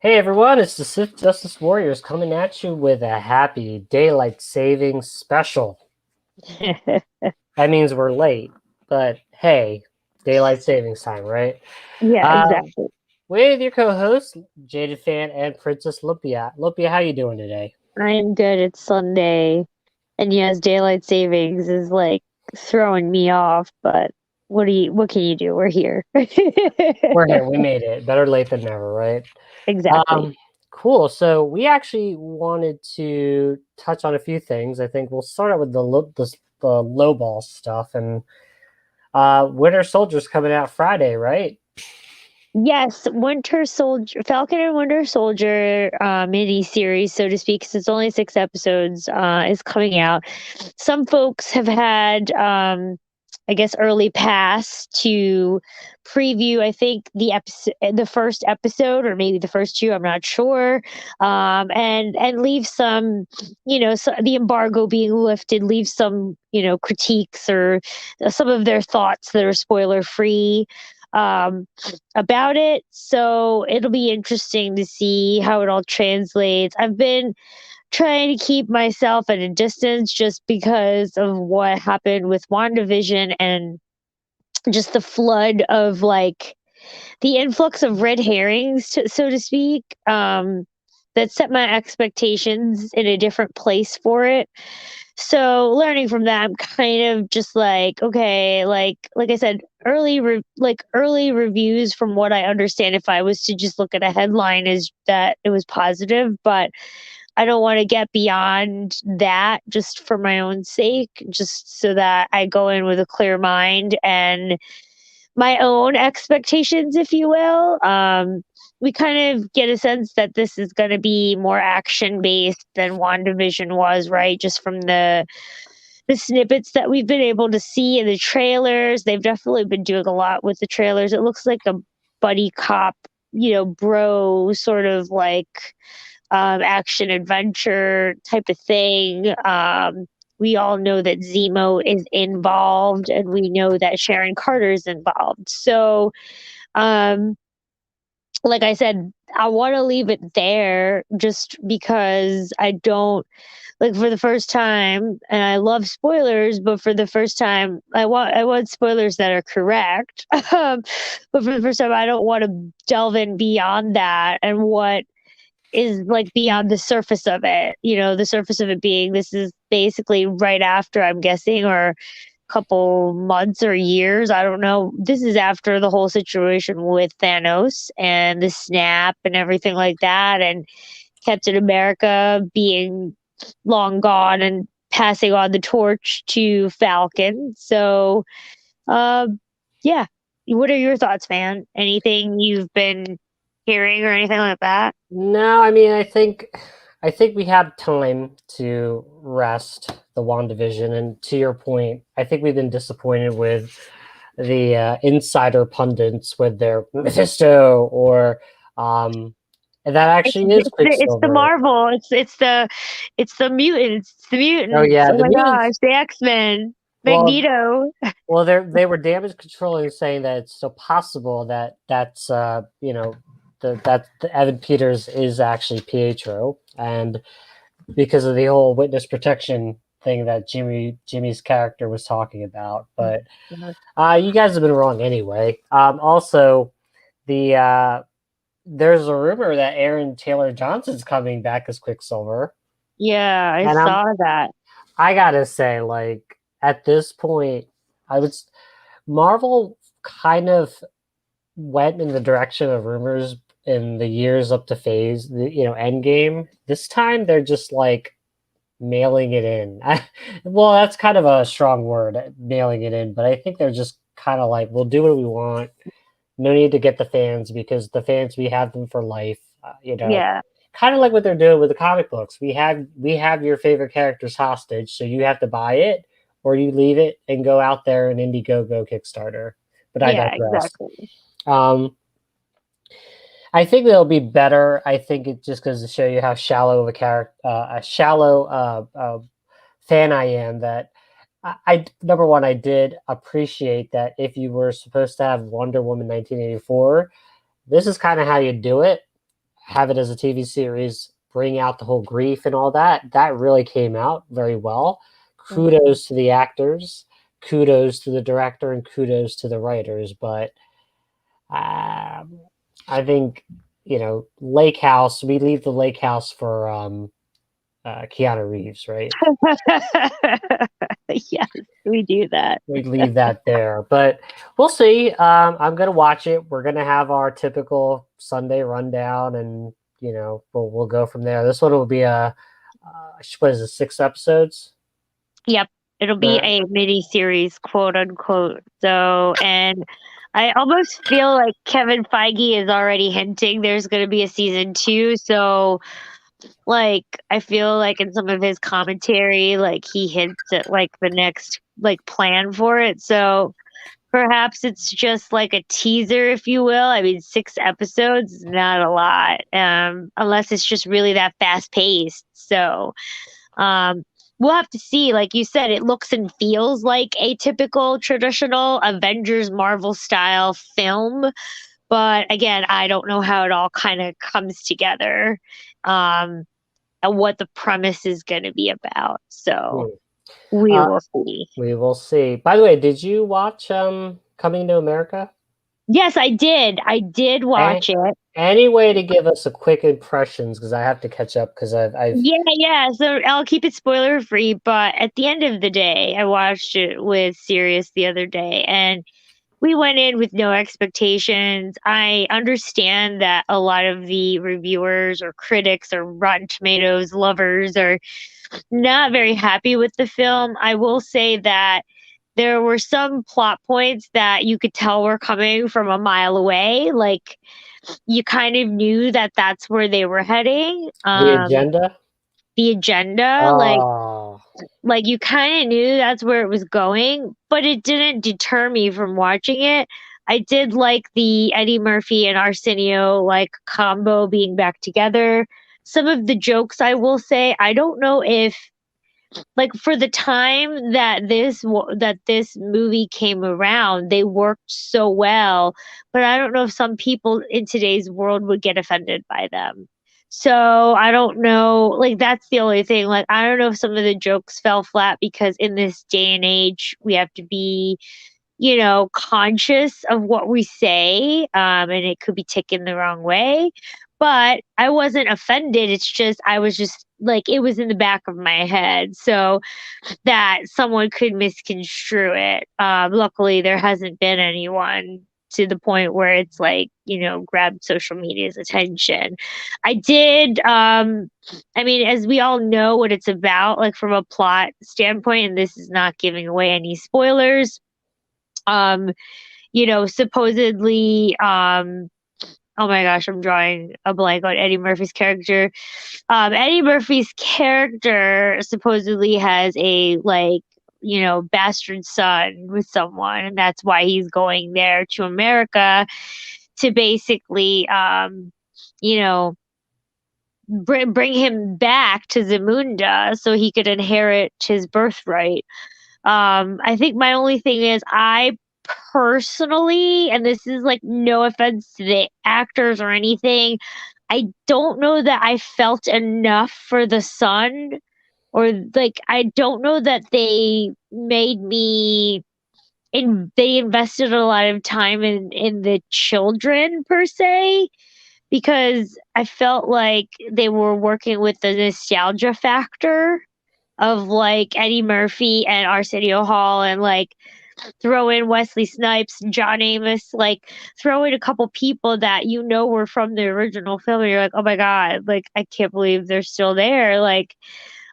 Hey everyone, it's the Sith Justice Warriors coming at you with a happy daylight savings special. That means we're late, but hey, daylight savings time, right? Yeah, Um, exactly. with your co-hosts, Jaded Fan and Princess Lupia. Lupia, how you doing today? I am good. It's Sunday. And yes, daylight savings is like throwing me off, but what can you do? We're here. We're here. We made it. Better late than never, right? Exactly. Um, cool. So we actually wanted to touch on a few things. I think we'll start out with the low ball stuff and Winter Soldier's coming out Friday, right? Yes, Winter Soldier, Falcon and Winter Soldier mini series, so to speak, 'cause it's only 6 episodes, is coming out. Some folks have had, I guess, early pass to preview. I think the first episode, or maybe the first two. I'm not sure, and leave some, so the embargo being lifted, leave some, critiques or some of their thoughts that are spoiler free. Um, about it. So it'll be interesting to see how it all translates. I've been trying to keep myself at a distance just because of what happened with WandaVision and just the flood of like the influx of red herrings, so to speak. That set my expectations in a different place for it. So learning from that, I'm kind of just like, okay, like I said, early reviews from what I understand, if I was to just look at a headline, is that it was positive, but I don't want to get beyond that just for my own sake, just so that I go in with a clear mind and my own expectations, if you will. We kind of get a sense that this is going to be more action based than WandaVision was, right? Just from the snippets that we've been able to see in the trailers. They've definitely been doing a lot with the trailers. It looks like a buddy cop, bro sort of like action adventure type of thing. We all know that Zemo is involved, and we know that Sharon Carter is involved. So, um, like I said, I want to leave it there just because I don't like, for the first time, and I love spoilers, but for the first time, I want spoilers that are correct. But for the first time, I don't want to delve in beyond that and what is like beyond the surface of it. The surface of it being this is basically right after, I'm guessing, or couple months or years. I don't know. This is after the whole situation with Thanos and the snap and everything like that, and Captain America being long gone and passing on the torch to Falcon. So, yeah. What are your thoughts, man? Anything you've been hearing or anything like that? No, I mean, I think we had time to rest the WandaVision, and to your point, I think we've been disappointed with the insider pundits with their Mephisto or and that actually is It's the Quicksilver. Marvel. It's the mutants. It's the Oh mutants. yeah, Oh the my gosh, mutants. the X-Men. Well, Magneto. they were damage controlling, saying that it's still possible that the Evan Peters is actually Pietro, and because of the whole witness protection thing that Jimmy's character was talking about. But you guys have been wrong anyway. Also, the there's a rumor that Aaron Taylor Johnson's coming back as Quicksilver, Yeah, I and saw that. I gotta say, like at this point, I would Marvel kind of went in the direction of rumors in the years up to phase, Endgame. This time they're just like mailing it in. Well, that's kind of a strong word, mailing it in, but I think they're just kind of like, we'll do what we want. No need to get the fans because the fans, we have them for life. Yeah. Kind of like what they're doing with the comic books. We have your favorite characters hostage, so you have to buy it or you leave it and go out there and Indiegogo Kickstarter. But I Yeah, digress. exactly. Um, I think they'll be better. I think it just goes to show you how shallow of a shallow fan I am. That I number one, I did appreciate that if you were supposed to have Wonder Woman 1984, this is kind of how you do it. have it as a TV series, bring out the whole grief and all that. That really came out very well. Mhm. Kudos to the actors, kudos to the director, and kudos to the writers. But um, I think Lake House. We leave the Lake House for Keanu Reeves, right? Yes, we do that. We leave that there, but we'll see. I'm gonna watch it. We're gonna have our typical Sunday rundown, and we'll go from there. This one will be what is it, 6 episodes? Yep, it'll be Uh, a mini series, quote unquote. So, and I almost feel like Kevin Feige is already hinting there's going to be a season 2. So, like, I feel like in some of his commentary, like he hints at like the next like plan for it. So perhaps it's just like a teaser, if you will. I mean, 6 episodes is not a lot, unless it's just really that fast paced. So, um, we'll have to see. Like you said, it looks and feels like a typical traditional Avengers Marvel style film. But again, I don't know how it all kind of comes together, um, and what the premise is going to be about. So hmm. we uh, will see. we will see. By the way, did you watch Coming to America? Yes, I did. I did A- watch it. any way to give us a quick impressions because I have to catch up because I've Yeah, yeah. So I'll keep it spoiler free, but at the end of the day, I watched it with Sirius the other day, and we went in with no expectations. I understand that a lot of the reviewers or critics or Rotten Tomatoes lovers are not very happy with the film. I will say that there were some plot points that you could tell were coming from a mile away. Like, you kind of knew that that's where they were heading. the agenda. The agenda, Oh, like you kind of knew that's where it was going, but it didn't deter me from watching it. I did like the Eddie Murphy and Arsenio like combo being back together. Some of the jokes, I will say, I don't know if like for the time that this movie came around, they worked so well, but I don't know if some people in today's world would get offended by them. So I don't know, like that's the only thing. Like I don't know if some of the jokes fell flat because in this day and age we have to be, conscious of what we say, and it could be taken the wrong way. But I wasn't offended. It's just I was just like it was in the back of my head. So that someone could misconstrue it. Luckily, there hasn't been anyone to the point where it's like, grabbed social media's attention. I did, I mean, as we all know what it's about, like from a plot standpoint, and this is not giving away any spoilers. Um, Supposedly, oh my gosh, I'm drawing a blank on Eddie Murphy's character. Eddie Murphy's character supposedly has a like, bastard son with someone, and that's why he's going there to America to basically, you know, bring him back to Zamunda so he could inherit his birthright. I think my only thing is I personally, and this is like no offense to the actors or anything, I don't know that I felt enough for the son, or like I don't know that they made me they invested a lot of time in the children per se, because I felt like they were working with the nostalgia factor of like Eddie Murphy and Arsenio Hall, and like throw in Wesley Snipes, John Amos, like throw in a couple people that were from the original film, and you're like, oh my god, like I can't believe they're still there. Like,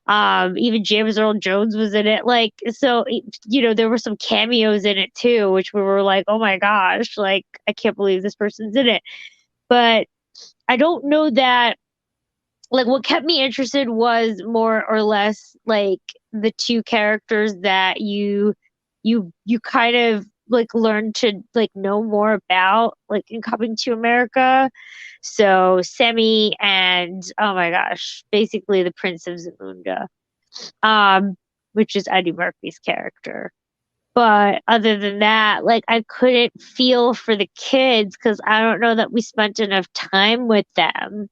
even James Earl Jones was in it. Like, so there were some cameos in it too, which we were like, oh my gosh, like I can't believe this person's in it. But I don't know that, like what kept me interested was more or less like the two characters that you kind of like learn to like know more about like in Coming to America. So Semi and, oh my gosh, basically the Prince of Zamunda, um which is Eddie Murphy's character. But other than that, like, I couldn't feel for the kids because I don't know that we spent enough time with them.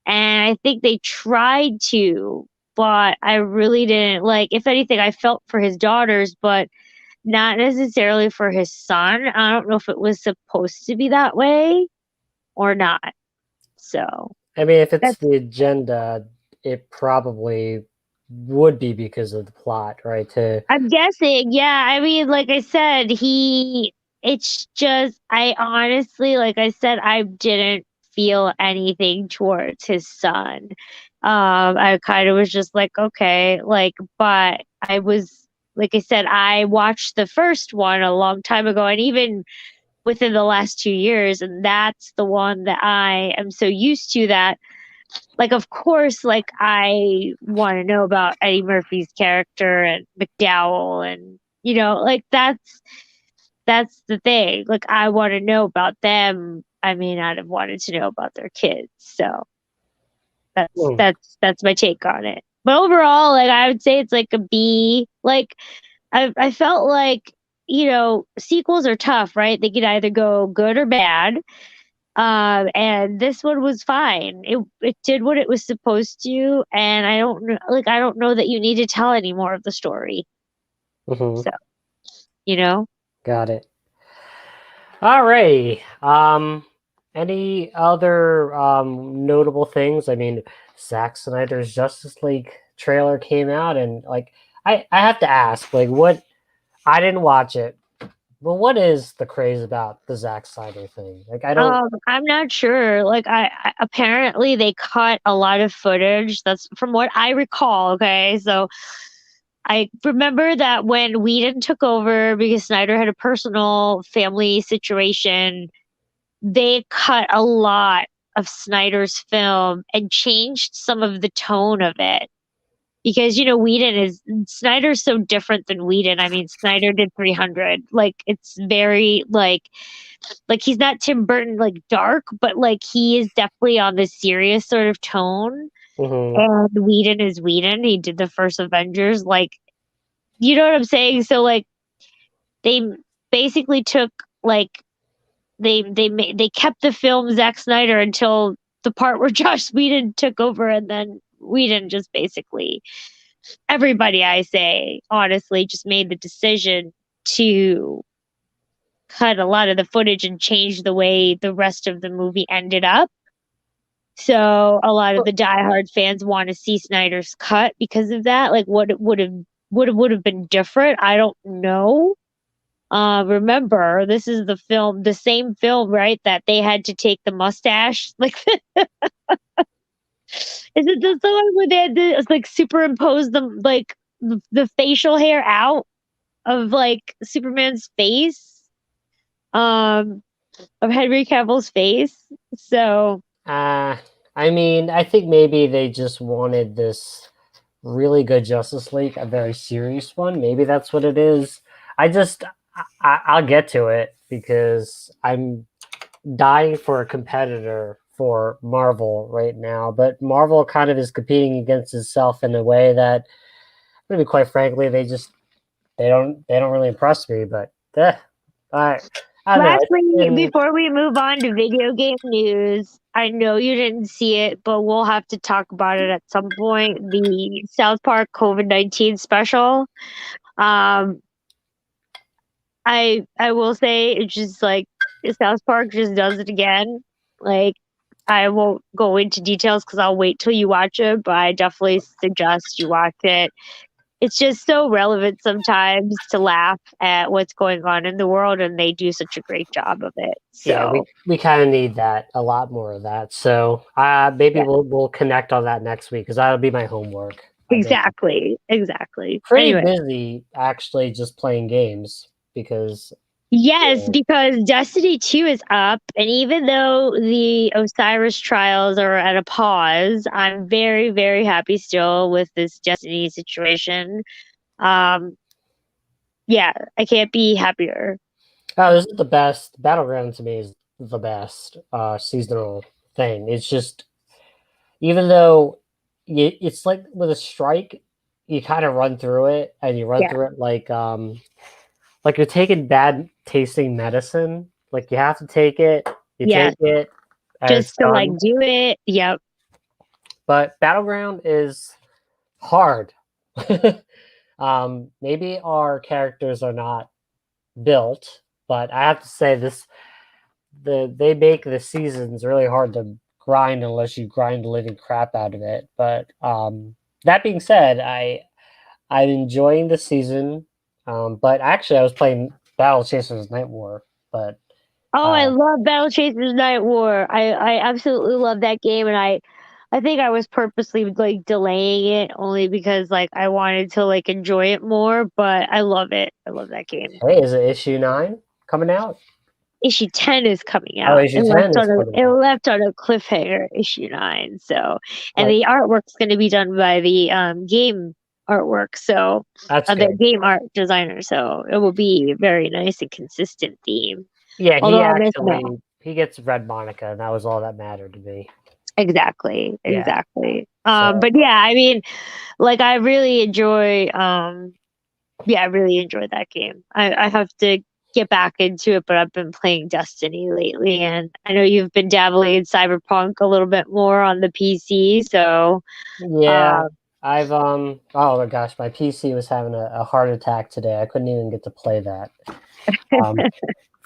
And I think they tried to, but I really didn't like, if anything, I felt for his daughters, but not necessarily for his son. I don't know if it was supposed to be that way or not. So I mean, if it's that's the agenda, it probably would be because of the plot, right? To I'm guessing, yeah, I mean, like I said, it's just I honestly, like I said, I didn't feel anything towards his son. I kind of was just like, okay, like, but I was, like I said, I watched the first one a long time ago, and even within the last 2 years, and that's the one that I am so used to that, like, of course, like, I wanna know about Eddie Murphy's character and McDowell and, like, that's the thing, like, I wanna know about them. I may not have wanted to know about their kids, so that's mm, that's that's my take on it. But overall, like, I would say it's like a B, like, I felt like, sequels are tough, right? They could either go good or bad. And this one was fine. It did what it was supposed to, and I don't know that you need to tell any more of the story. mhm, So, you know? got it. Alrighty. Any other notable things? I mean, Zack Snyder's Justice League trailer came out, and like, I have to ask, like, what? I didn't watch it, but what is the craze about the Zack Snyder thing? Like, I don't. I'm not sure. Like I apparently they cut a lot of footage. That's from what I recall. Okay, so I remember that when Whedon took over because Snyder had a personal family situation, they cut a lot of Snyder's film and changed some of the tone of it. Because, Whedon is Snyder's so different than Whedon. I mean, Snyder did 300. Like, it's very, like, he's not Tim Burton, like, dark, but, like, he is definitely on the serious sort of tone, Mhm, and Whedon is Whedon. He did the first Avengers, like, you know what I'm saying? So, like, they basically took, like, they kept the film Zack Snyder until the part where Joss Whedon took over, and then Whedon just basically everybody, I say, honestly, just made the decision to cut a lot of the footage and change the way the rest of the movie ended up. So a lot of the diehard fans want to see Snyder's cut because of that. Like what it would have been different. I don't know. Remember, this is the same film, right? That they had to take the mustache. Like, is it the one where they had to like superimpose the facial hair out of like Superman's face, um, of Henry Cavill's face. So uh, I mean, I think maybe they just wanted this really good Justice League, a very serious one. Maybe that's what it is. I just, I'll get to it because I'm dying for a competitor for Marvel right now. But Marvel kind of is competing against itself in a way that, maybe quite frankly, they don't really impress me. But I, I don't know. It's lastly, been, before we move on to video game news, I know you didn't see it, but we'll have to talk about it at some point. The South Park COVID-19 special. Um, I will say it's just like South Park just does it again. Like I won't go into details because I'll wait till you watch it, but I definitely suggest you watch it. It's just so relevant sometimes to laugh at what's going on in the world, and they do such a great job of it. yeah, we So, we kind of need that, a lot more of that. So maybe yeah, we'll connect on that next week because that'll be my homework. I've been exactly, exactly. pretty Anyway, busy actually just playing games because yes, yeah, because Destiny 2 is up, and even though the Osiris trials are at a pause, I'm very, very happy still with this Destiny situation. Um, yeah, I can't be happier. oh, this is the best battleground to me, is the best seasonal thing. It's just, even though it's like with a strike, you kind of run through it and you run Yeah. through it like like you're taking bad tasting medicine. Like you have to take it. You take Yes, it, and it's just to, like, done. do it. Yep. But Battleground is hard. Maybe our characters are not built, but I have to say they make the seasons really hard to grind unless you grind the living crap out of it. But that being said, I'm enjoying the season. But actually, I was playing Battle Chasers Night War, but Oh, I uh, love Battle Chasers Night War. I absolutely love that game, and I think I was purposely, like, delaying it only because, like, I wanted to, like, enjoy it more, but I love it. I love that game. hey, is it issue 9 coming out? Issue 10 is coming Oh, out. issue 10 is coming It out. left on a cliffhanger, issue 9, so and Like the artwork's gonna be done by the, game artwork, so that's the good. game art designer, so it will be a very nice and consistent theme. Yeah, Although I'll miss Mel. he gets Red Monica, and that was all that mattered to me. Exactly, Yeah. exactly. So But yeah, I mean, like, I really enjoy, yeah, I really enjoy that game. I have to get back into it, but I've been playing Destiny lately, and I know you've been dabbling in Cyberpunk a little bit more on the PC, so, yeah, uh I've oh my gosh, my PC was having a heart attack today. I couldn't even get to play that. Um,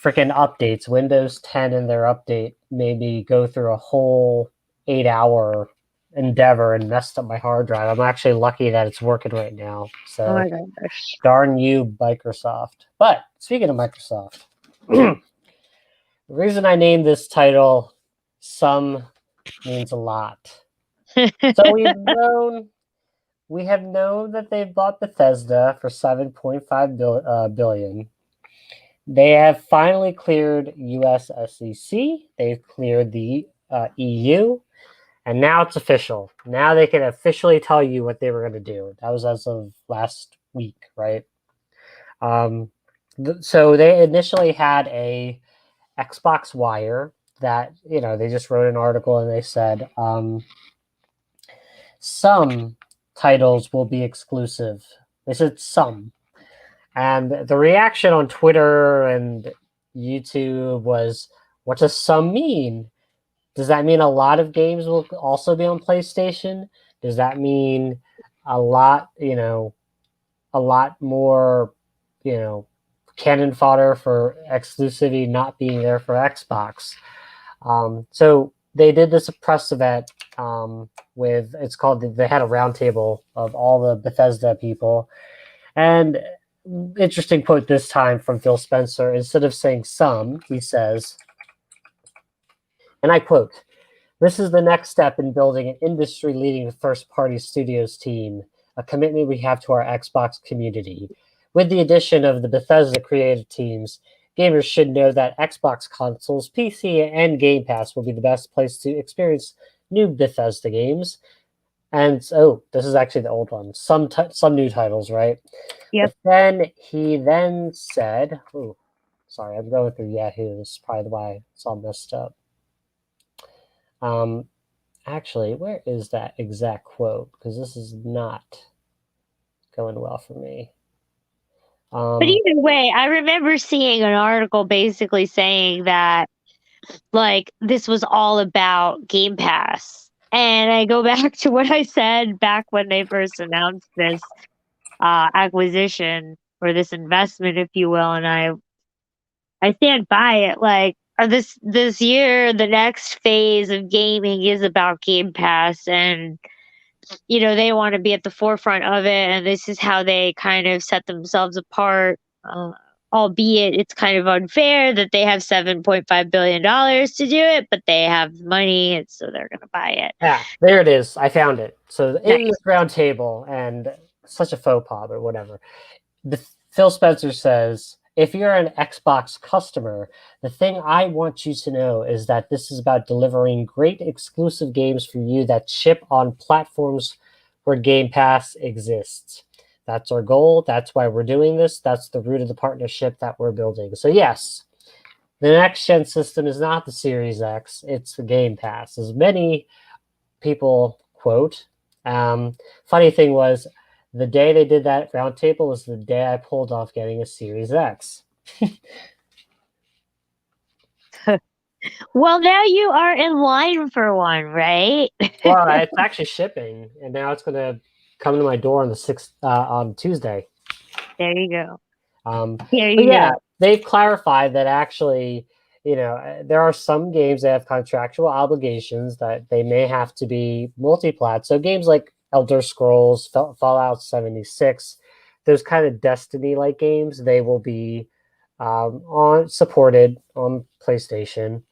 Freaking updates. Windows 10 and their update made me go through a whole 8 hour endeavor and messed up my hard drive. I'm actually lucky that it's working right now. oh So my gosh. darn you, Microsoft. But speaking of Microsoft, the reason I named this title "Some" means a lot. So we have known that they've bought Bethesda for 7.5 billion. They have finally cleared US SEC. They've cleared the EU, and now it's official. Now they can officially tell you what they were going to do. That was as of last week, right? Um, so they initially had a Xbox Wire that they just wrote an article and they said some titles will be exclusive. They said some, and the reaction on Twitter and YouTube was, "What does some mean? Does that mean a lot of games will also be on PlayStation? Does that mean a lot, a lot more, you know, cannon fodder for exclusivity not being there for Xbox?" So they did this press event with it's called they had a roundtable of all the Bethesda people, and interesting quote this time from Phil Spencer. Instead of saying some, he says, and I quote, "This is the next step in building an industry leading first party studios team, a commitment we have to our Xbox community. With the addition of the Bethesda creative teams, gamers should know that Xbox consoles, PC, and Game Pass will be the best place to experience new Bethesda games." And so this is actually the old one. Some new titles, right? Yep. But then he then said, "Ooh, sorry, I'm going through Yahoo. This is probably why it's all messed up." Um, Actually, where is that exact quote? Because this is not going well for me. But Um, either way, I remember seeing an article basically saying that, like, this was all about Game Pass. And I go back to what I said back when they first announced this acquisition or this investment, if you will, and I stand by it. Like, this year, the next phase of gaming is about Game Pass, and they want to be at the forefront of it, and this is how they kind of set themselves apart. Albeit it's kind of unfair that they have $7.5 billion to do it, but they have money, and so they're going to buy it. yeah, there it is. I found it. So in this Nice. round table, and such a faux pas, or whatever. Phil Spencer says, "If you're an Xbox customer, the thing I want you to know is that this is about delivering great exclusive games for you that ship on platforms where Game Pass exists. That's our goal. That's why we're doing this. That's the root of the partnership that we're building." So, yes, the next gen system is not the Series X, it's the Game Pass. As many people quote, funny thing was, The day they did that roundtable was the day I pulled off getting a Series X. Well, now you are in line for one, right? Well, it's actually shipping, and now it's going to come to my door on the 6th on Tuesday. There you go. Um, There but you yeah, go. they've clarified that actually, there are some games that have contractual obligations that they may have to be multi-plat. So games like Elder Scrolls, Fallout 76, those kind of Destiny-like games, they will be on supported on PlayStation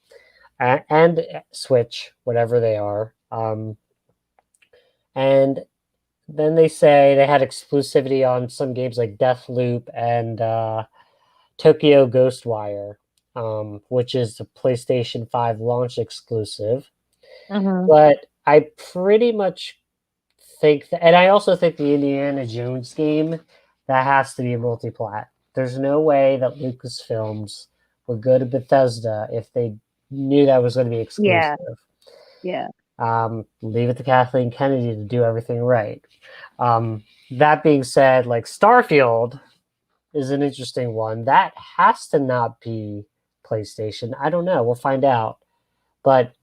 and Switch, whatever they are. And then they say they had exclusivity on some games like Deathloop and Tokyo Ghostwire, which is the PlayStation 5 launch exclusive. Hmm. But I pretty much think that, and I also think the Indiana Jones game, that has to be a multi-plat. There's no way that Lucasfilms would go to Bethesda if they knew that was going to be Yeah, exclusive. yeah, Leave it to Kathleen Kennedy to do everything right. That being said, like Starfield is an interesting one. That has to not be PlayStation. I don't know. We'll find out. But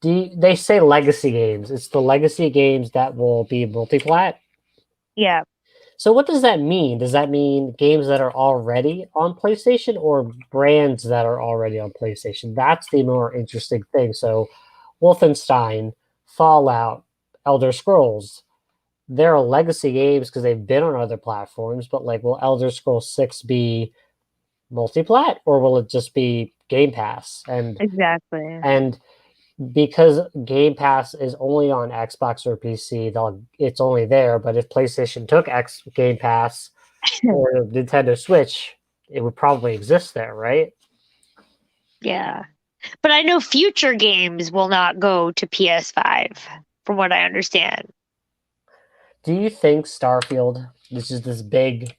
they say legacy games. It's the legacy games that will be multi-plat. yeah, So what does that mean? Does that mean games that are already on PlayStation or brands that are already on PlayStation? That's the more interesting thing. So Wolfenstein, Fallout, Elder Scrolls, they're legacy games because they've been on other platforms, but like will Elder Scrolls 6 be multi-plat or will it just be Game Pass? exactly. And because Game Pass is only on Xbox or PC, it's only there. But if PlayStation took X Game Pass or Nintendo Switch, it would probably exist there, right? Yeah. But I know future games will not go to PS5, from what I understand. Do you think Starfield, which is this big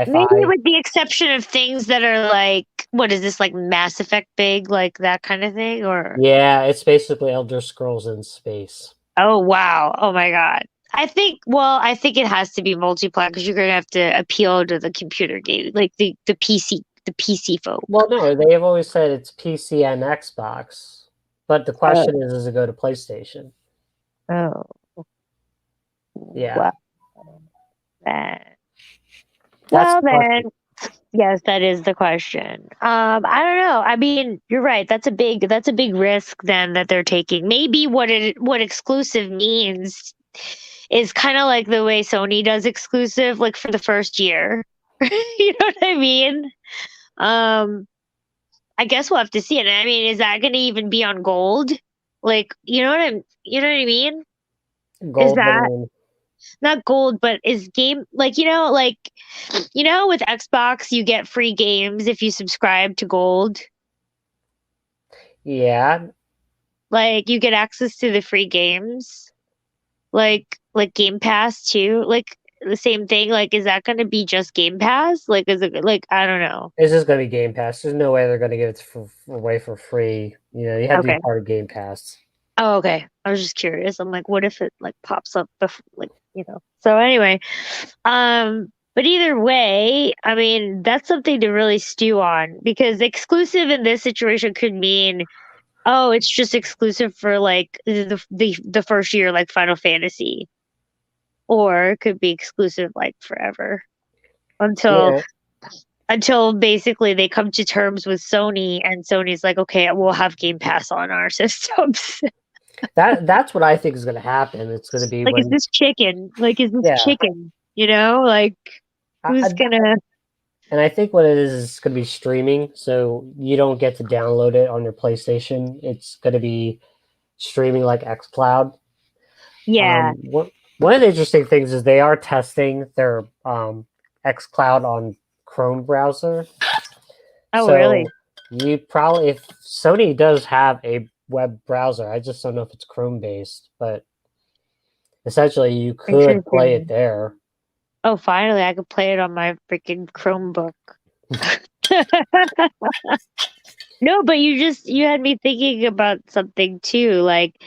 Maybe sci-fi? with the exception of things that are like, what is this, like Mass Effect big, like that kind of thing? Or, Yeah, it's basically Elder Scrolls in space. oh, wow. Oh my God. I think it has to be multiplayer because you're going to have to appeal to the computer game, like the PC folk. Well, no, they have always said it's PC and Xbox, but the Oh, question is, does it go to PlayStation? oh, Yeah, well, then. that's Well, the then. question. Yes, that is the question. I don't know. I mean, you're right. That's a big risk then that they're taking. Maybe what exclusive means is kind of like the way Sony does exclusive, like for the first year. You know what I mean? Um, I guess we'll have to see it. I mean, is that going to even be on gold? Like, you know what I mean? Is Gold, what do you that mean? not gold, but is game like with Xbox you get free games if you subscribe to gold. Yeah, Like you get access to the free games, like Game Pass too. Like the same thing. Like, is that going to be just Game Pass? Like, is it like I don't know. it's just going to be Game Pass. There's no way they're going to give it away for free. You have to be Okay. part of Game Pass. Oh, okay. I was just curious. I'm like, what if it like pops up like So anyway, but either way, I mean, that's something to really stew on because exclusive in this situation could mean, oh, it's just exclusive for like the first year, like Final Fantasy, or it could be exclusive like forever until Yeah, basically they come to terms with Sony and Sony's like, okay, we'll have Game Pass on our systems. that's what I think is going to happen. It's going to be Like, is when this chicken? Like, is this yeah, chicken? Like, I, who's I, gonna? and I think what it is going to be streaming. So you don't get to download it on your PlayStation. It's going to be streaming like XCloud. Yeah. One of the interesting things is they are testing their XCloud on Chrome browser. Oh, So really? you probably, if Sony does have a web browser, I just don't know if it's Chrome based, but essentially you could play it Interesting. there. Oh, finally, I could play it on my freaking Chromebook. No, but you had me thinking about something too. Like,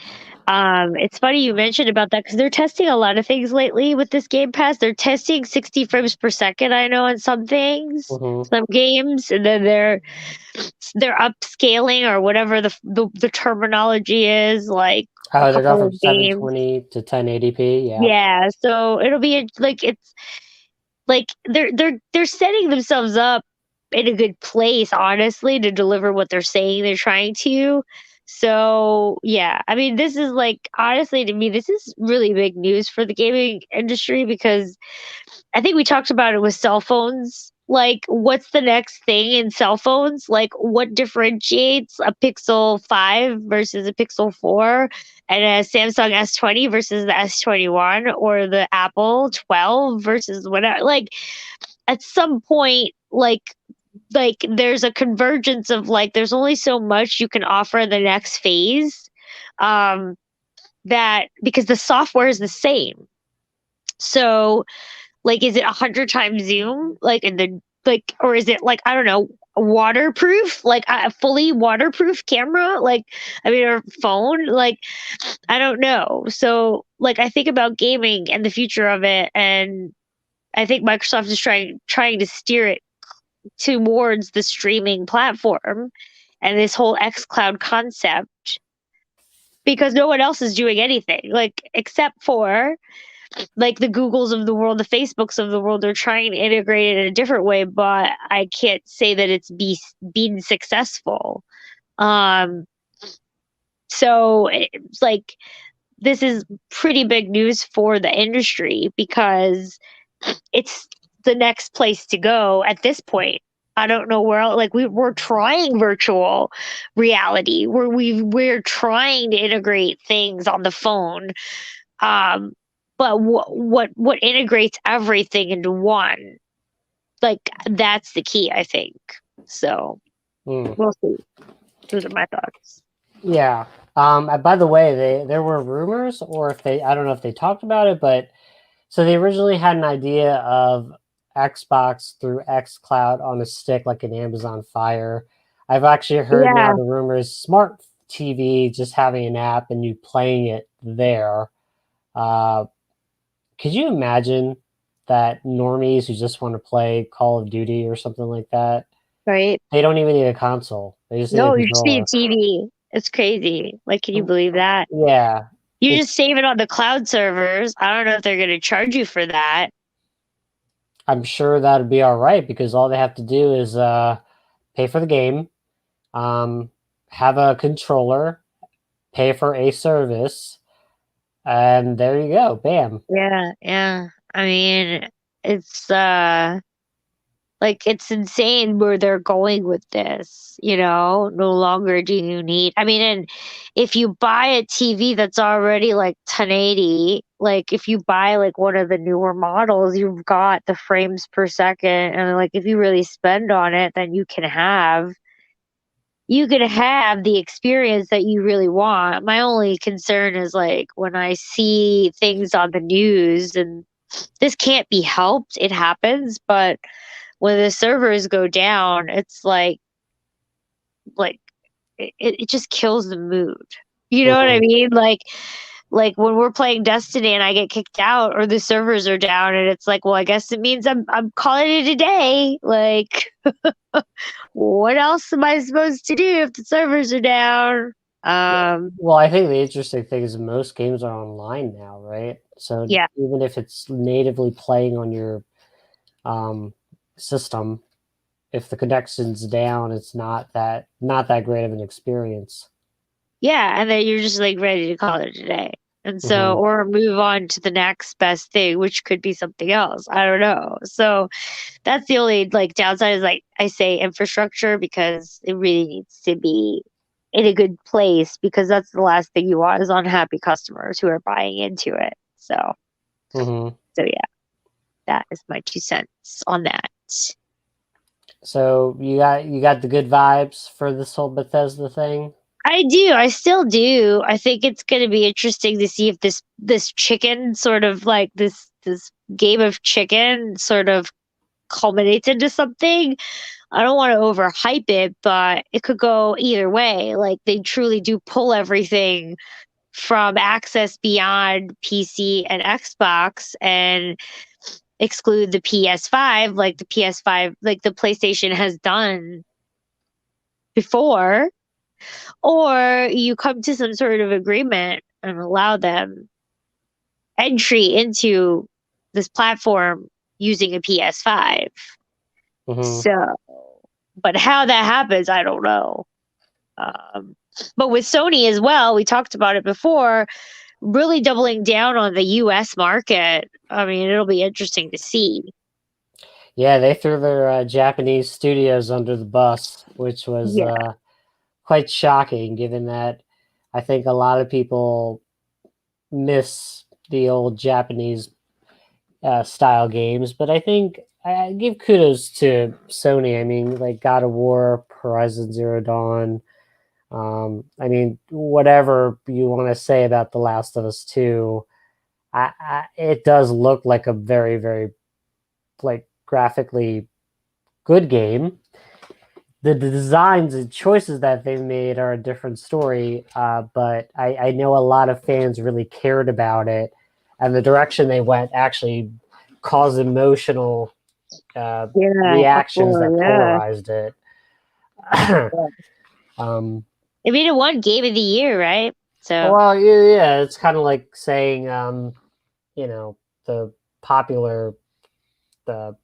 It's funny you mentioned about that because they're testing a lot of things lately with this Game Pass. They're testing 60 frames per second, I know, on some things, Mhm. some games, and then they're upscaling or whatever the terminology is, like a Oh, they're going couple of from games. 720 to 1080p, yeah. Yeah, so it'll be like it's like they're setting themselves up in a good place, honestly, to deliver what they're saying they're trying to. So, yeah, I mean, this is like honestly to me, this is really big news for the gaming industry because I think we talked about it with cell phones. Like, what's the next thing in cell phones? Like, what differentiates a Pixel 5 versus a Pixel 4 and a Samsung S20 versus the S21 or the Apple 12 versus whatever? Like, at some point, like there's a convergence of like there's only so much you can offer the next phase um that because the software is the same. So like, is it 100 times zoom? Like, in the like, or is it like, I don't know, waterproof? Like a fully waterproof camera? Like, I mean, or phone? Like, I don't know. So, like, I think about gaming and the future of it, and I think Microsoft is trying to steer it towards the streaming platform and this whole X Cloud concept because no one else is doing anything, like, except for like the Googles of the world, the Facebooks of the world are trying to integrate it in a different way, but I can't say that it's been successful. Um, so it's like this is pretty big news for the industry because it's the next place to go at this point. I don't know where like we're trying virtual reality where we're trying to integrate things on the phone. Um, but what integrates everything into one? Like that's the key, I think. So Mm. we'll see. Those are my thoughts. Yeah. By the way, there were rumors, or if they, I don't know if they talked about it, but so they originally had an idea of Xbox through xCloud on a stick, like an Amazon Fire. I've actually heard now Yeah, the rumors smart TV just having an app and you playing it there. Uh, could you imagine that normies who just want to play Call of Duty or something like that, right. they don't even need a console. They just need a No, you just need a controller. TV. It's crazy. Like, can you believe that? Yeah, You just it's save it on the cloud servers. I don't know if they're going to charge you for that. I'm sure that'd be all right because all they have to do is pay for the game, um, have a controller, pay for a service, and there you go. Bam. Yeah, yeah. I mean, it's like it's insane where they're going with this, you know? No longer do you need I mean, and if you buy a TV that's already like 1080, like if you buy like one of the newer models, you've got the frames per second and like if you really spend on it, then you can have the experience that you really want. My only concern is like when I see things on the news and this can't be helped, it happens, but when the servers go down, it's like it just kills the mood. You know what I Mhm. mean? Like when we're playing Destiny and I get kicked out or the servers are down and it's like, well, I guess it means I'm calling it a day. Like what else am I supposed to do if the servers are down? Um Well, I think the interesting thing is most games are online now, right? So yeah. even if it's natively playing on your um, system, if the connection's down, it's not that great of an experience. Yeah, and then you're just like ready to call it a day. And so Hmm. or move on to the next best thing, which could be something else. I don't know. So that's the only like downside is like I say infrastructure because it really needs to be in a good place because that's the last thing you want is unhappy customers who are buying into it. Hmm. So yeah, that is my 2 cents on that. So you got the good vibes for this whole Bethesda thing. I do. I still do. I think it's going to be interesting to see if this chicken sort of like this game of chicken sort of culminates into something. I don't want to overhype it, but it could go either way. Like they truly do pull everything from access beyond PC and Xbox and exclude the PS5, like the PS5, like the PlayStation has done before, or you come to some sort of agreement and allow them entry into this platform using a PS5. Hmm. So, but how that happens, I don't know. Um, but with Sony as well, we talked about it before, really doubling down on the US market. I mean, it'll be interesting to see. Yeah, they threw their Japanese studios under the bus, which was Yeah, quite shocking, given that I think a lot of people miss the old Japanese style games. But I think I give kudos to Sony. I mean, like God of War, Horizon Zero Dawn. I mean, whatever you want to say about The Last of Us 2, it does look like a very, very like graphically good game. The designs and choices that they've made are a different story, but I know a lot of fans really cared about it, and the direction they went actually caused emotional yeah, reactions uproar, that yeah. polarized it. Yeah. um, I mean, it won Game of the Year, right? So well, yeah, it's kind of like saying, you know, the popular the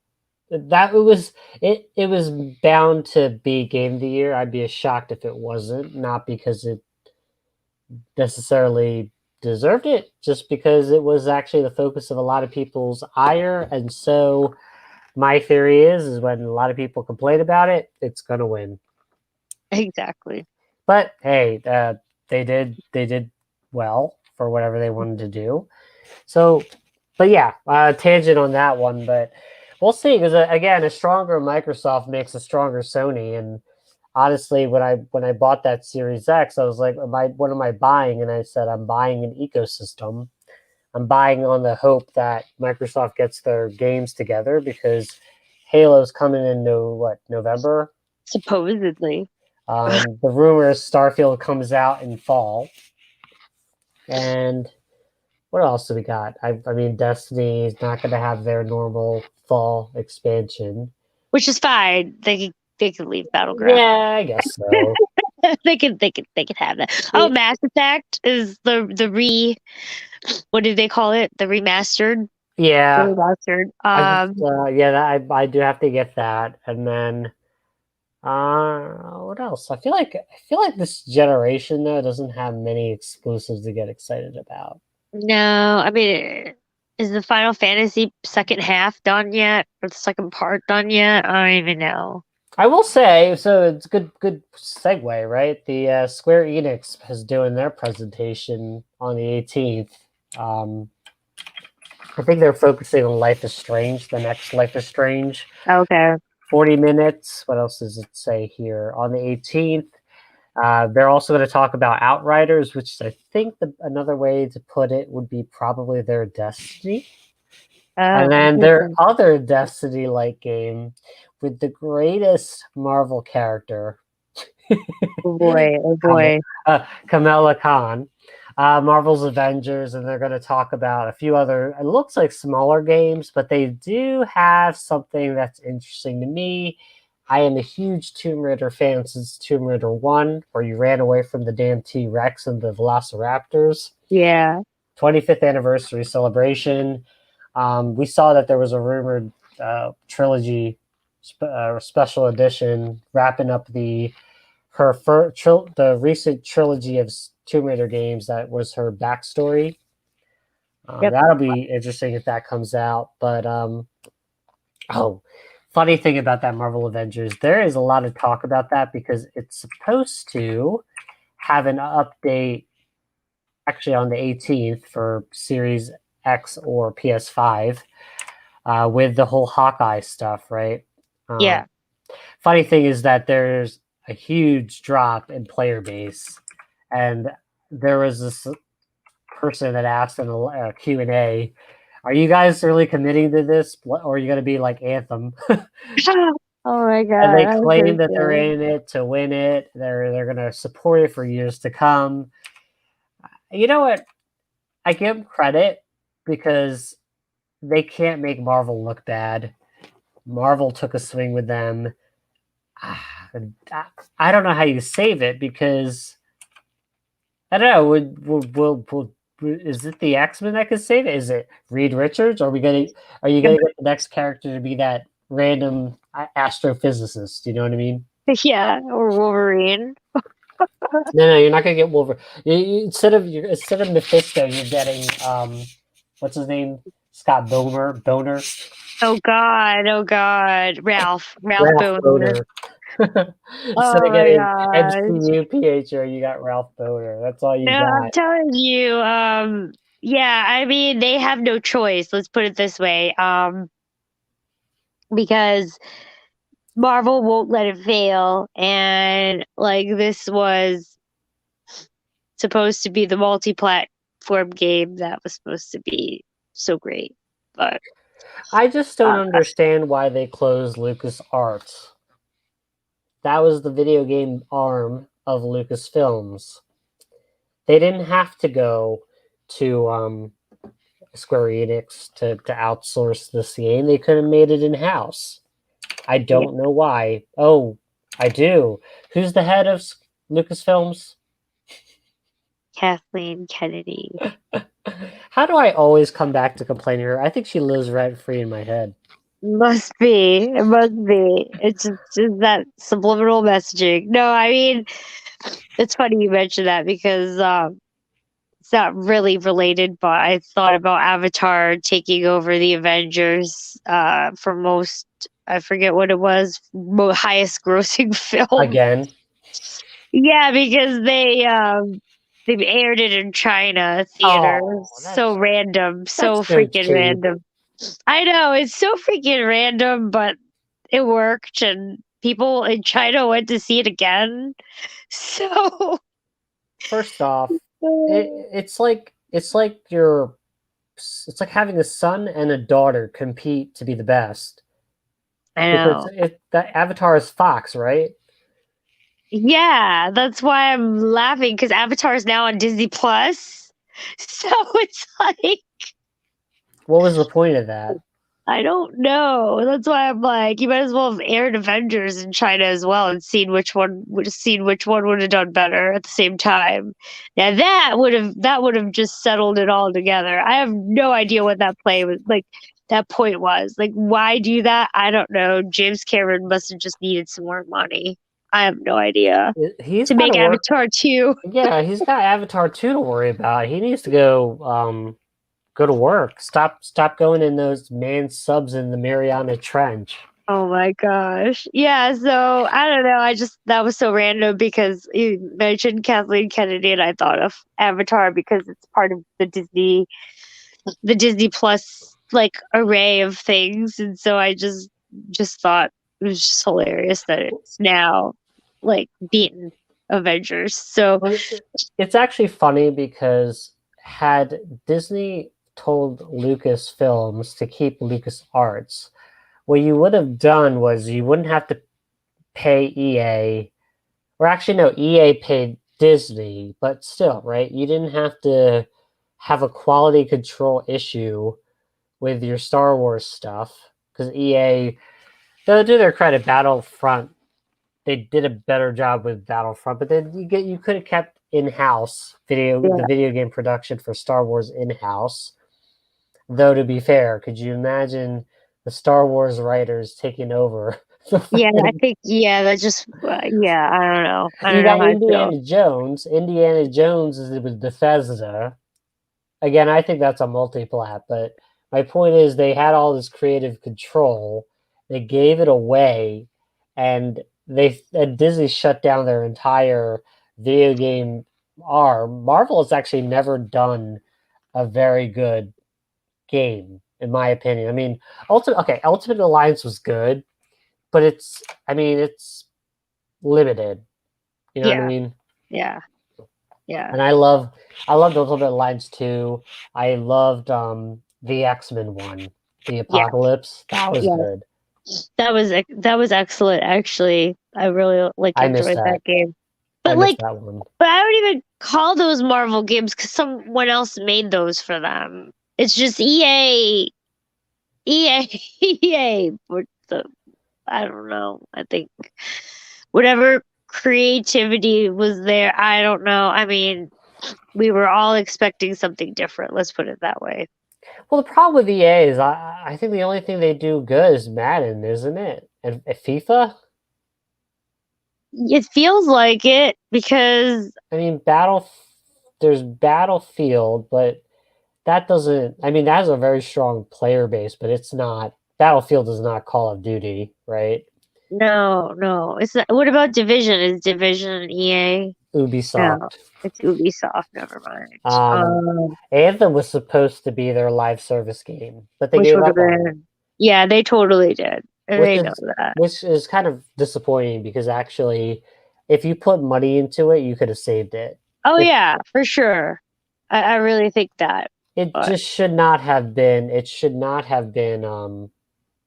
that it was bound to be game of the year. I'd be shocked if it wasn't, not because it necessarily deserved it, just because it was actually the focus of a lot of people's ire. And so my theory is when a lot of people complain about it, it's gonna win. exactly. But hey, they did well for whatever they wanted to do. So, but yeah, tangent on that one, but we'll see. Because again, a stronger Microsoft makes a stronger Sony, and honestly, when I bought that Series X, I was like, what am I buying? And I said, I'm buying an ecosystem. I'm buying on the hope that Microsoft gets their games together because Halo's coming in November. Supposedly. The rumor is Starfield comes out in fall, and what else do we got? I mean, Destiny is not going to have their normal fall expansion. Which is fine. They could leave Battleground. Yeah, I guess so. They could have that. Oh, Yeah, Mass Effect is the what do they call it? The remastered. The yeah. remastered. I just yeah, I do have to get that, and then what else? I feel like this generation though doesn't have many exclusives to get excited about. No, I mean, is the Final Fantasy second half done yet? Or the second part done yet? I don't even know. I will say, so it's good segue, right? The Square Enix is doing their presentation on the 18th. Um, I think they're focusing on Life is Strange, the next Life is Strange. Okay. 40 minutes. What else does it say here? On the 18th, they're also going to talk about Outriders, which I think another way to put it would be probably their Destiny. And Oh, then their interesting. other Destiny like game with the greatest Marvel character, Oh boy. Oh Kamala, boy. Kamala Khan, Marvel's Avengers, and they're going to talk about a few other, it looks like smaller games, but they do have something that's interesting to me. I am a huge Tomb Raider fan since Tomb Raider 1, where you ran away from the damn T Rex and the Velociraptors. Yeah. 25th anniversary celebration. We saw that there was a rumored trilogy special edition wrapping up the recent trilogy of Tomb Raider games. That was her backstory. Yep. That'll be interesting if that comes out. But oh, funny thing about that Marvel Avengers, there is a lot of talk about that because it's supposed to have an update actually on the 18th for Series X or PS5 with the whole Hawkeye stuff, right? Yeah. Funny thing is that there's a huge drop in player base, and there was this person that asked in a Q&A, are you guys really committing to this, or are you going to be like Anthem? Oh my And god. they I'm claim so that they're sorry. in it to win it. They're going to support it for years to come. You know what? I give them credit because they can't make Marvel look bad. Marvel took a swing with them. Ah, I don't know how you save it because I don't know. Is it the X Men that could save it? Is it Reed Richards? Are you gonna get the next character to be that random astrophysicist? Do you know what I mean? Yeah, or Wolverine. No, you're not gonna get Wolverine. Instead of Mephisto, you're getting what's his name? Scott Boner, Oh God, Ralph Ralph Boner. Boner. Instead Oh of my getting gosh. MCU PHO, you got Ralph Boner. That's all No, you I'm got. telling you, yeah, I mean, they have no choice. Let's put it this way. Because Marvel won't let it fail, and like this was supposed to be the multi-platform game that was supposed to be so great, but I just don't uh, understand why they closed Lucas Arts. That was the video game arm of Lucasfilms. They didn't have to go to Square Enix to outsource this game. They could have made it in house. I yeah, don't know why. Oh, I do. Who's the head of Lucasfilms? Kathleen Kennedy. How do I always come back to complaining to her? I think she lives rent free in my head. Must be. It must be. It's just that subliminal messaging. No, I mean, it's funny you mentioned that because it's not really related, but I thought about Avatar taking over the Avengers for most, I forget what it was, highest grossing film. Again. Yeah, because they aired it in China Oh, theaters. So random, that's so so freaking cheap. random. I know, it's so freaking random, but it worked and people in China went to see it again. So First off, it's like having a son and a daughter compete to be the best I because know. the Avatar is Fox, right? Yeah, that's why I'm laughing because Avatar is now on Disney Plus. So it's like What was the point of that? I don't know. That's why I'm like, you might as well have aired Avengers in China as well and seen which one would have done better at the same time. Now that would have just settled it all together. I have no idea what that play was like that point was. Like why do that? I don't know. James Cameron must have just needed some more money. I have no idea. He's To got to make work. Avatar 2. Yeah, he's got Avatar 2 to worry about. He needs to go to work. Stop going in those man subs in the Mariana Trench. Oh my gosh. Yeah, so I don't know. I just that was so random because you mentioned Kathleen Kennedy and I thought of Avatar because it's part of the Disney Plus like array of things. And so I just thought it was just hilarious that it's now like beaten Avengers. So Well, it's actually funny because had Disney told Lucasfilms to keep LucasArts, what you would have done was you wouldn't have to pay EA, or actually, no, EA paid Disney, but still, right? You didn't have to have a quality control issue with your Star Wars stuff because EA, they'll do their credit, Battlefront, they did a better job with Battlefront, but then you could have kept in house the yeah. video game production for Star Wars in house. Though to be fair, could you imagine the Star Wars writers taking over? Yeah, I think yeah, that just yeah, I don't know. I You don't know got how I feel. Indiana Jones. Indiana Jones is with Bethesda. Again, I think that's a multi-plat, but my point is they had all this creative control. They gave it away, and Disney shut down their entire video game arm. Marvel has actually never done a very good game, in my opinion. I mean, Ultimate Alliance was good, but it's limited. You know what I Yeah, mean? yeah, yeah, And I loved Ultimate Alliance 2. I loved the X-Men one, the yeah, Apocalypse. That was yeah. good. That was excellent, actually. I really, like, I missed enjoyed that. that game. I But, missed like that one. but I don't even call those Marvel games because someone else made those for them. It's just EA, EA, EA. For the I don't know. I think whatever creativity was there, I don't know. I mean, we were all expecting something different. Let's put it that way. Well, the problem with EA is I think the only thing they do good is Madden, isn't it? And FIFA. It feels like it because I mean, There's Battlefield, but that doesn't. I mean, that has a very strong player base, but it's not. Battlefield is not Call of Duty, right? no, no. It's not, what about Division? Is Division EA? No, Ubisoft. it's Ubisoft. Never mind. Um, Anthem was supposed to be their live service game, but they Which gave would have up on it, been, yeah, they totally did. And which they know is that. which is kind of disappointing because actually, if you put money into it, you could have saved it. Oh It yeah, for sure. I really think that. it But just should not have been. It should not have been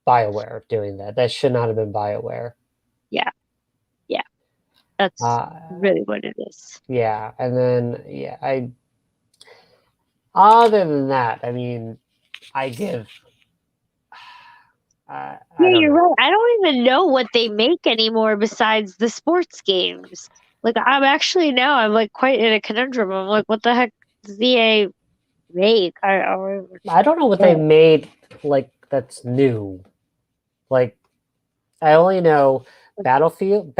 BioWare doing that. That should not have been BioWare. yeah, yeah, that's Uh, really what it is. yeah, and then I. Other than that, I mean, I give. I Yeah, don't you're know. right. I don't even know what they make anymore besides the sports games. Like I'm actually now I'm like quite in a conundrum. I'm like, what the heck does EA make? I don't I don't know what they know. made like that's new. Like I only know Battlefield,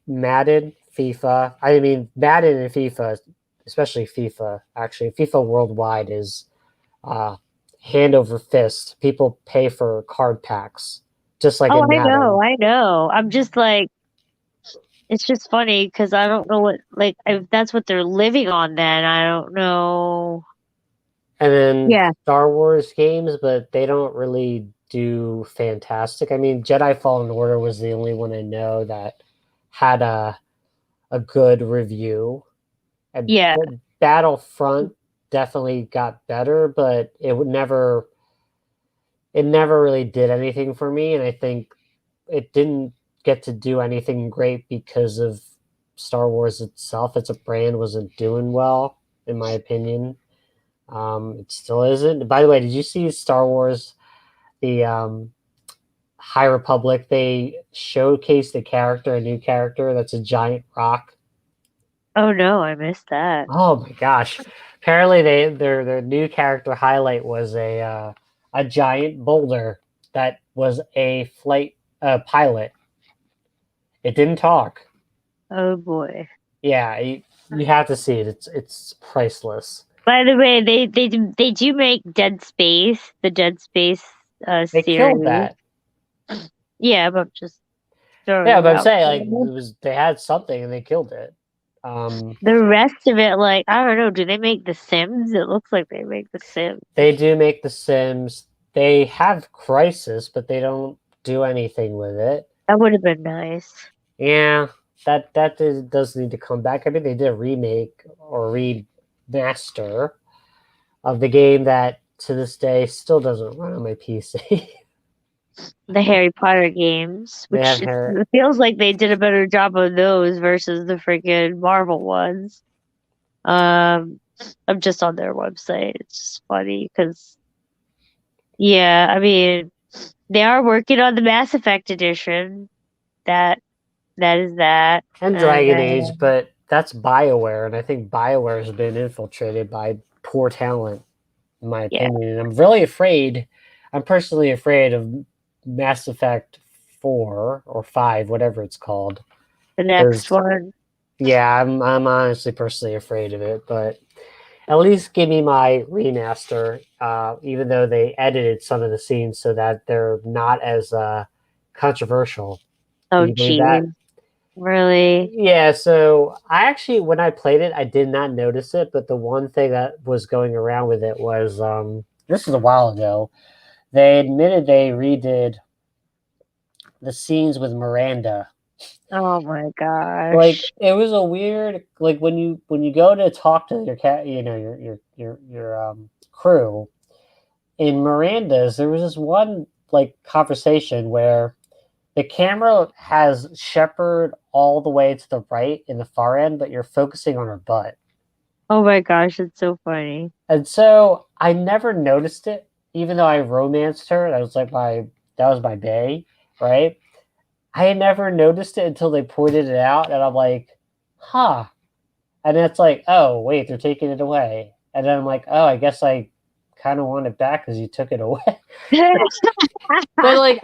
Madden, FIFA. I mean Madden and FIFA, especially FIFA. Actually, FIFA worldwide is uh, hand over fist. People pay for card packs, just like Oh, in I Madden. know, I know. I'm just like, it's just funny because I don't know what, like, if that's what they're living on, then I don't know. And then Yeah, Star Wars games, but they don't really do fantastic. I mean, Jedi Fallen Order was the only one I know that had a good review. And yeah, Battlefront definitely got better, but it never really did anything for me. And I think it didn't get to do anything great because of Star Wars itself. It's a brand wasn't doing well, in my opinion. It still isn't. By the way, did you see Star Wars, the High Republic? They showcased a new character that's a giant rock. oh no, I missed that. Oh my gosh! Apparently, their new character highlight was a giant boulder that was a flight pilot. It didn't talk. Oh boy. Yeah, you have to see it. It's priceless. By the way, they do make Dead Space, the Dead Space They killed series. that. Yeah, but I'm just throwing Yeah, it but I'm out saying like there. they had something and they killed it. Um, The rest of it, like, I don't know, do they make The Sims? It looks like they make The Sims. they do make The Sims. They have Crisis, but they don't do anything with it. That would have been nice. Yeah, does need to come back. I mean, they did a remake or remaster of the game that to this day still doesn't run on my PC. The Harry Potter games, They which have her. it feels like they did a better job of those versus the freaking Marvel ones. Um, I'm just on their website. It's just funny because, yeah, I mean, they are working on the Mass Effect edition. That that is that, And and Dragon Age, then but that's BioWare, and I think BioWare has been infiltrated by poor talent, in my yeah, opinion. And I'm really afraid. I'm personally afraid of Mass Effect 4 or 5, whatever it's called. the next Because one. yeah, I'm honestly personally afraid of it, but at least give me my remaster, even though they edited some of the scenes so that they're not as controversial. Can Oh, you believe that? geez, really? Yeah, so I actually, when I played it, I did not notice it, but the one thing that was going around with it was this was a while ago. They admitted they redid the scenes with Miranda. Oh my Like gosh. it was a weird like when you go to talk to your cat, you know, your crew in Miranda's, there was this one like conversation where the camera has Shepard all the way to the right in the far end, but you're focusing on her butt. Oh my gosh, that's so funny. And so I never noticed it, even though I romanced her. That was my bae, right? I had never noticed it until they pointed it out, and I'm like, huh. And it's like, oh wait, they're taking it away. And then I'm like, oh, I guess I kind of want it back because you took it away. But like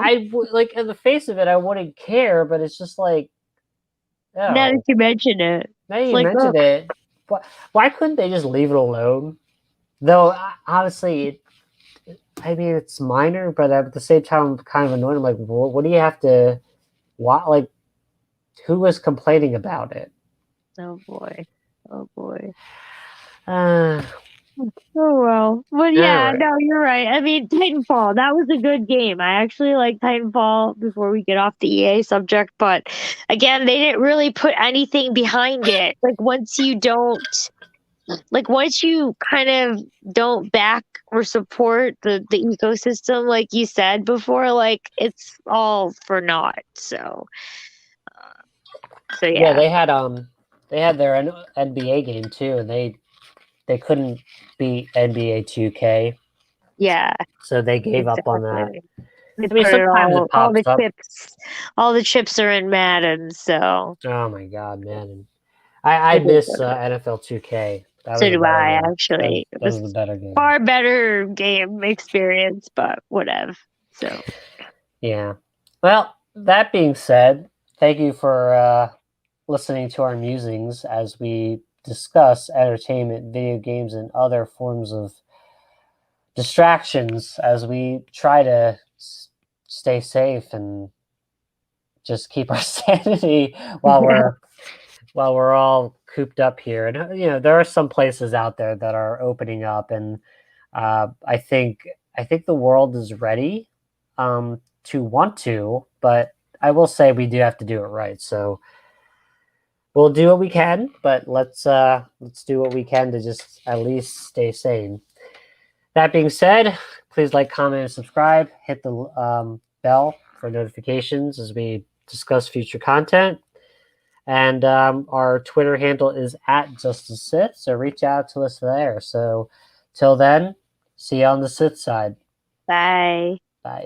like in the face of it, I wouldn't care. But it's just like, Now that oh, you mention it, now it's you like, mentioned look. it. Why couldn't they just leave it alone? Though honestly, I mean, it's minor, but at the same time, I'm kind of annoyed. I'm like, well, what do you have to? What like who was complaining about it? Oh boy. Oh boy. Uh, Oh well. But all yeah, right. no, you're right. I mean, Titanfall, that was a good game. I actually like Titanfall before we get off the EA subject, but again, they didn't really put anything behind it. Once you kind of don't back or support the ecosystem like you said before, like it's all for naught. So Yeah, yeah. they had their NBA game too, and they couldn't beat NBA 2K, Yeah, so they gave up on that. exactly. They I mean, put it sometimes it pops up. all the chips are in Madden, so Oh my god, man! And I it is miss what it is. NFL 2K. That So was a do better I game. actually. It That was was a better game. far better game experience, but whatever. So Yeah. Well, that being said, thank you for listening to our musings as we discuss entertainment, video games, and other forms of distractions as we try to stay safe and just keep our sanity yeah. while we're all cooped up here. And there are some places out there that are opening up, and I think the world is ready to want to, but I will say we do have to do it right. So we'll do what we can, but let's do what we can to just at least stay sane. That being said, please like, comment, and subscribe. Hit the bell for notifications as we discuss future content. And our Twitter handle is at Justice Sith, so reach out to us there. So till then, see you on the Sith side. Bye.